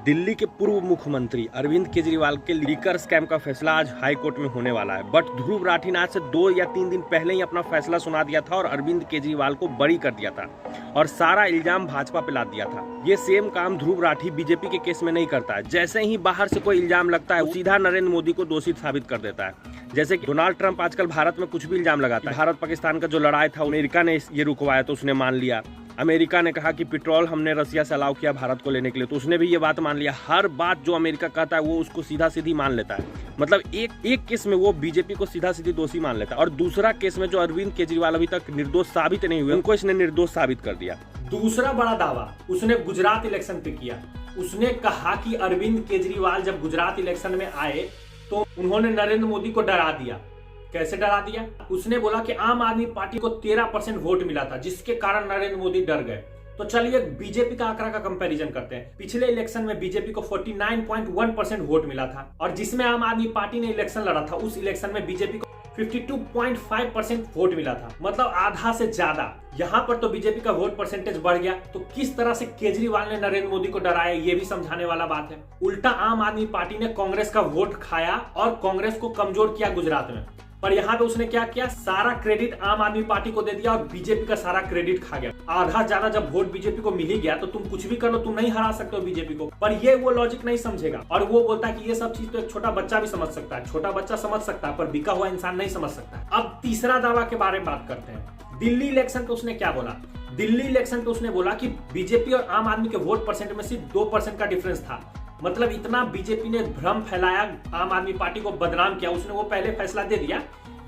दिल्ली के पूर्व मुख्यमंत्री अरविंद केजरीवाल के लीकर स्कैम का फैसला आज हाई कोर्ट में होने वाला है। बट ध्रुव राठी ने आज से 2 या 3 दिन पहले ही अपना फैसला सुना दिया था और अरविंद केजरीवाल को बरी कर दिया था और सारा इल्जाम भाजपा पे लाद दिया था। ये सेम काम ध्रुव राठी बीजेपी के केस में नहीं करता है। जैसे ही बाहर से कोई इल्जाम लगता है वो सीधा नरेंद्र मोदी को दोषी साबित कर देता है। जैसे कि डोनाल्ड ट्रंप आजकल भारत में कुछ भी इल्जाम लगाता है। भारत पाकिस्तान का जो लड़ाई था अमेरिका ने ये रुकवाया तो उसने मान लिया। अमेरिका ने कहा कि पेट्रोल हमने रसिया से अलाउ किया भारत को लेने के लिए तो उसने भी ये बात मान लिया। हर बात जो अमेरिका कहता है वो उसको सीधा सीधी मान लेता है। मतलब एक केस में वो बीजेपी को सीधा सीधी दोषी मान लेता है और दूसरा केस में जो अरविंद केजरीवाल अभी तक निर्दोष साबित नहीं हुए उनको इसने निर्दोष साबित कर दिया। दूसरा बड़ा दावा उसने गुजरात इलेक्शन पे किया। उसने कहा कि अरविंद केजरीवाल जब गुजरात इलेक्शन में आए तो उन्होंने नरेंद्र मोदी को डरा दिया। कैसे डरा दिया? उसने बोला कि आम आदमी पार्टी को 13% वोट मिला था जिसके कारण नरेंद्र मोदी डर गए। तो चलिए बीजेपी का आंकड़ा का कंपैरिजन करते हैं। पिछले इलेक्शन में बीजेपी को 49.1% वोट मिला था और जिसमें आम आदमी पार्टी ने इलेक्शन लड़ा था उस इलेक्शन में बीजेपी को 52.5% वोट मिला था, मतलब आधा से ज्यादा। यहाँ पर तो बीजेपी का वोट परसेंटेज बढ़ गया। तो किस तरह से केजरीवाल ने नरेंद्र मोदी को डराया ये भी समझाने वाला बात है। उल्टा आम आदमी पार्टी ने कांग्रेस का वोट खाया और कांग्रेस को कमजोर किया गुजरात में। पर यहाँ पे उसने क्या किया, सारा क्रेडिट आम आदमी पार्टी को दे दिया और बीजेपी का सारा क्रेडिट खा गया। आधा ज्यादा जब वोट बीजेपी को मिल ही गया तो तुम कुछ भी कर लो, तुम नहीं हरा सकते हो बीजेपी को। पर ये वो लॉजिक नहीं समझेगा और वो बोलता है कि ये सब चीज तो एक छोटा बच्चा भी समझ सकता है। छोटा बच्चा समझ सकता है पर बिका हुआ इंसान नहीं समझ सकता। अब तीसरा दावा के बारे में बात करते हैं। दिल्ली इलेक्शन पे उसने क्या बोला? दिल्ली इलेक्शन पे उसने बोला कि बीजेपी और आम आदमी के वोट परसेंट में सिर्फ 2% का डिफरेंस था। मतलब इतना बीजेपी ने भ्रम फैलाया, आम आदमी पार्टी को बदनाम किया। उसने वो पहले फैसला दे दिया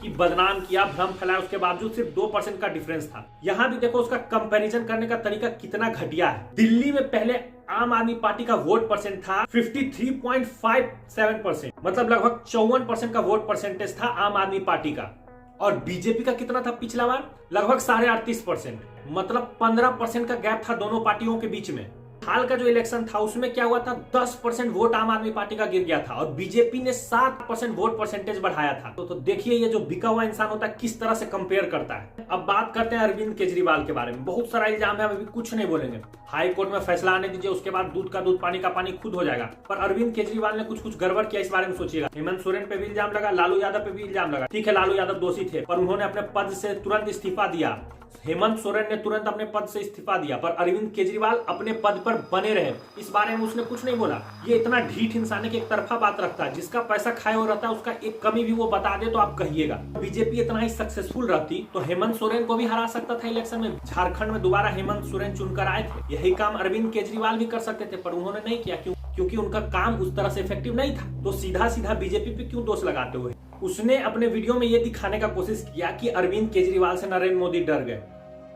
कि बदनाम किया, भ्रम फैलाया, उसके बावजूद सिर्फ 2% का डिफरेंस था। यहाँ भी देखो उसका कंपैरिजन करने का तरीका कितना घटिया है। दिल्ली में पहले आम आदमी पार्टी का वोट परसेंट था 53.57%, मतलब लगभग 54% का वोट परसेंटेज था आम आदमी पार्टी का। और बीजेपी का कितना था पिछला बार? लगभग 38.5%, मतलब 15% का गैप था दोनों पार्टियों के बीच में। हाल का जो इलेक्शन था उसमें क्या हुआ था, 10% वोट आम आदमी पार्टी का गिर गया था और बीजेपी ने 7% वोट परसेंटेज बढ़ाया था। तो देखिए ये जो बिका हुआ इंसान होता है किस तरह से कंपेयर करता है। अब बात करते हैं अरविंद केजरीवाल के बारे में। बहुत सारा इल्जाम है, अभी कुछ नहीं बोलेंगे। हाई कोर्ट में फैसला आने दीजिए, उसके बाद दूध का दूध पानी का पानी खुद हो जाएगा। पर अरविंद केजरीवाल ने कुछ गड़बड़ किया, इस बारे में सोचिएगा। हेमंत सोरेन पे भी इल्जाम लगा, लालू यादव पे भी इल्जाम लगा। ठीक है, लालू यादव दोषी थे पर उन्होंने अपने पद से तुरंत इस्तीफा दिया। हेमंत सोरेन ने तुरंत अपने पद से इस्तीफा दिया पर अरविंद केजरीवाल अपने पद पर बने रहे। इस बारे में उसने कुछ नहीं बोला। ये इतना ढीठ इंसान है कि एक तरफा बात रखता है। जिसका पैसा खाए हो रहता है उसका एक कमी भी वो बता दे तो आप कहिएगा। बीजेपी इतना ही सक्सेसफुल रहती तो हेमंत सोरेन को भी हरा सकता था इलेक्शन में। झारखंड में दोबारा हेमंत सोरेन चुनकर आए थे। यही काम अरविंद केजरीवाल भी कर सकते थे पर उन्होंने नहीं किया। क्योंकि उनका काम उस तरह से इफेक्टिव नहीं था। तो सीधा सीधा बीजेपी पे क्यों दोष लगाते हुए? उसने अपने वीडियो में ये दिखाने का कोशिश किया कि अरविंद केजरीवाल से नरेंद्र मोदी डर गए।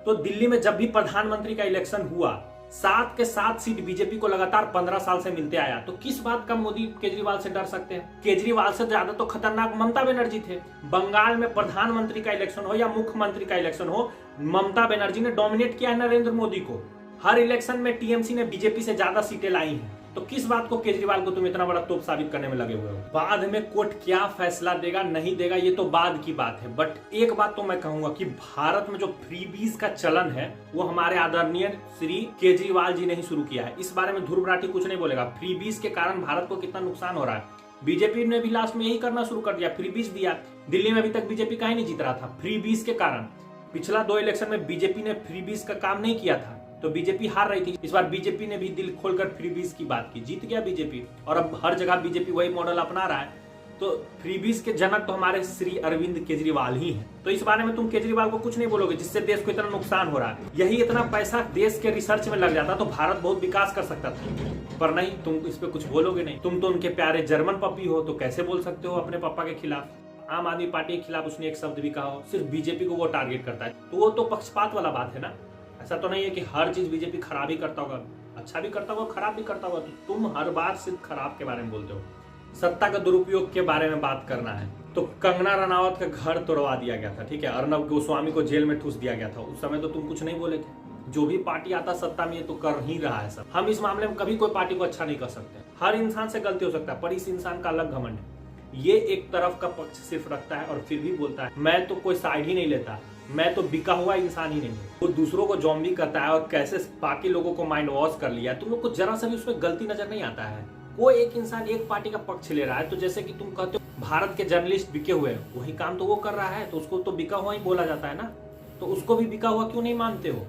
तो दिल्ली में जब भी प्रधानमंत्री का इलेक्शन हुआ 7 के 7 सीट बीजेपी को लगातार 15 साल से मिलते आया। तो किस बात का मोदी केजरीवाल से डर सकते हैं? केजरीवाल से ज्यादा तो खतरनाक ममता बनर्जी थे। बंगाल में प्रधानमंत्री का इलेक्शन हो या मुख्यमंत्री का इलेक्शन हो, ममता बनर्जी ने डोमिनेट किया है नरेंद्र मोदी को। हर इलेक्शन में टीएमसी ने बीजेपी से ज्यादा सीटें लाई हैं। तो किस बात को केजरीवाल को तुम इतना बड़ा तोप साबित करने में लगे हुए हो? बाद में कोर्ट क्या फैसला देगा नहीं देगा ये तो बाद की बात है। बट एक बात तो मैं कहूंगा कि भारत में जो फ्रीबीज का चलन है वो हमारे आदरणीय श्री केजरीवाल जी ने ही शुरू किया है। इस बारे में ध्रुव राठी कुछ नहीं बोलेगा। फ्रीबीज के कारण भारत को कितना नुकसान हो रहा है। बीजेपी ने भी लास्ट में यही करना शुरू कर दिया, फ्रीबीज दिया। दिल्ली में अभी तक बीजेपी का ही नहीं जीत रहा था फ्रीबीज के कारण। पिछला 2 इलेक्शन में बीजेपी ने फ्रीबीज का काम नहीं किया था तो बीजेपी हार रही थी। इस बार बीजेपी ने भी दिल खोलकर फ्रीबीज की बात की, जीत गया बीजेपी। और अब हर जगह बीजेपी वही मॉडल अपना रहा है। तो फ्रीबीज के जनक तो हमारे श्री अरविंद केजरीवाल ही हैं। तो इस बारे में तुम केजरीवाल को कुछ नहीं बोलोगे जिससे देश को इतना नुकसान हो रहा है। यही इतना पैसा देश के रिसर्च में लग जाता तो भारत बहुत विकास कर सकता था। पर नहीं, तुम इस पे कुछ बोलोगे नहीं। तुम तो उनके प्यारे जर्मन पपी हो तो कैसे बोल सकते हो अपने पापा के खिलाफ? आम आदमी पार्टी के खिलाफ उसने एक शब्द भी कहा हो, सिर्फ बीजेपी को वो टारगेट करता है। तो वो तो पक्षपात वाला बात है ना। ऐसा तो नहीं है कि हर चीज बीजेपी खराब ही करता होगा, अच्छा भी करता होगा, खराब भी करता होगा। तो तुम हर बार सिर्फ खराब के बारे में बोलते हो। सत्ता का दुरुपयोग के बारे में बात करना है तो कंगना रनावत का घर तोड़वा दिया गया था। ठीक है, अर्नब गोस्वामी को जेल में ठूस दिया गया था। उस समय तो तुम कुछ नहीं बोले थे। जो भी पार्टी आता सत्ता में ये तो कर ही रहा है सब। हम इस मामले में कभी कोई पार्टी को अच्छा नहीं कर सकते। हर इंसान से गलती हो सकता है पर इस इंसान का अलग घमंड है। ये एक तरफ का पक्ष सिर्फ रखता है और फिर भी बोलता है मैं तो कोई साइड ही नहीं लेता। मैं तो बिका हुआ इंसान ही नहीं हूँ। वो दूसरों को जॉम्बी करता है और कैसे बाकी लोगों को माइंड वॉश कर लिया, तुम लोग को जरा सा भी उसमें गलती नजर नहीं आता है। कोई एक इंसान एक पार्टी का पक्ष ले रहा है, तो जैसे कि तुम कहते हो भारत के जर्नलिस्ट बिके हुए हैं, वही काम तो वो कर रहा है, तो उसको तो बिका हुआ ही बोला जाता है ना। तो उसको भी बिका हुआ क्यों नहीं मानते हो?